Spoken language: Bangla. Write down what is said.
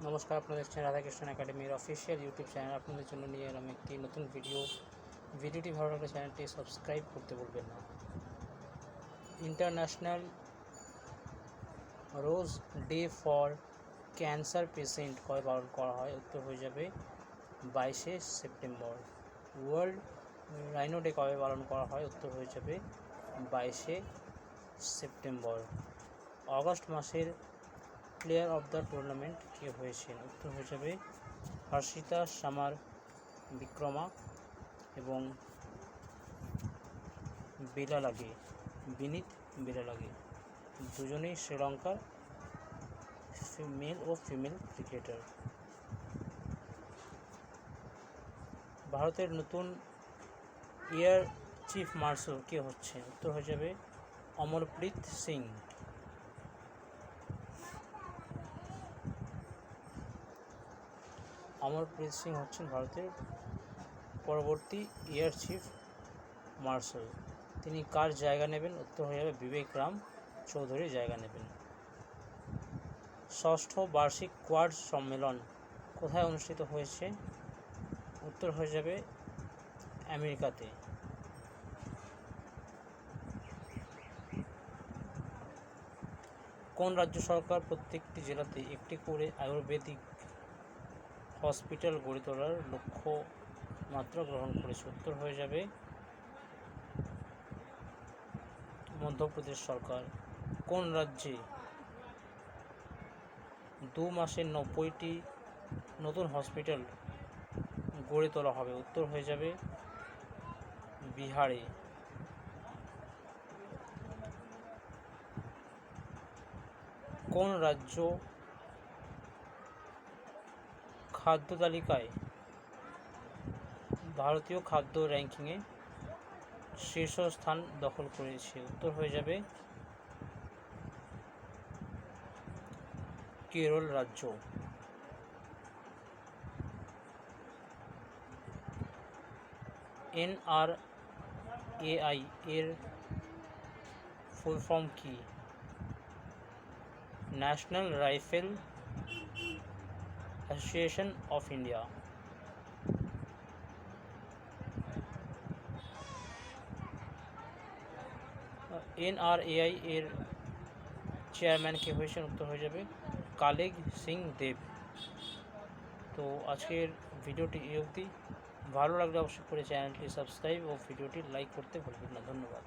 নমস্কার, আপনাদের দেখছেন রাধাকৃষ্ণ একাডেমির অফিসিয়াল ইউটিউব চ্যানেল। আপনাদের জন্য নিয়ে এলাম একটি নতুন ভিডিওটি ভালো লাগলে চ্যানেলটি সাবস্ক্রাইব করতে ভুলবেন না। International rose day for cancer patient কবে পালন করা হয়? উত্তর হয়ে যাবে 22শে সেপ্টেম্বর। ওয়ার্ল্ড রাইনো ডে কবে পালন করা হয়? উত্তর হয়ে যাবে 22শে সেপ্টেম্বর। অগস্ট মাসের প্লেয়ার অফ দ্য টুর্নামেন্ট কে হয়েছেন? উত্তর হয়ে যাবে হর্ষিতা সামার বিক্রমা এবং বিনীত বেলালাগে দুজনেই শ্রীলঙ্কার মেল ও ফিমেল ক্রিকেটার। ভারতের নতুন এয়ার চিফ মার্শাল কে হচ্ছেন? উত্তর হয়ে যাবে অমরপ্রীত সিং। অমরপ্রীত সিং হচ্ছেন ভারতের পরবর্তী এয়ার চিফ মার্শাল। তিনি কার জায়গা নেবেন? উত্তর হয়ে যাবে বিবেক রাম চৌধুরীর জায়গা নেবেন। ষষ্ঠ বার্ষিক কোয়াড সম্মেলন কোথায় অনুষ্ঠিত হয়েছে? উত্তর হয়ে যাবে আমেরিকাতে। কোন রাজ্য সরকার প্রত্যেকটি জেলাতে একটি করে আয়ুর্বেদিক হসপিটাল গড়ে তোলার লক্ষ্যমাত্রা গ্রহণ করেছে? উত্তর হয়ে যাবে মধ্যপ্রদেশ সরকার। কোন রাজ্যে 2 মাসে 90টি নতুন হসপিটাল গড়ে তোলা হবে? উত্তর হয়ে যাবে বিহারে। কোন রাজ্য খাদ্য তালিকায় ভারতীয় খাদ্য র্যাঙ্কিংয়ে শীর্ষস্থান দখল করেছে? উত্তর হয়ে যাবে কেরল রাজ্য। NRAI এর ফুল ফর্ম কি? National rifle association of India. NRAI এর চেয়ারম্যান কে হয়েছেন? উত্তর হয়ে যাবে কালেগ সিং দেব। তো আজকের ভিডিওটি এই অবধি। ভালো লাগলে অবশ্যই করে চ্যানেলটি সাবস্ক্রাইব ও ভিডিওটি লাইক করতে ভুলবেন না। ধন্যবাদ।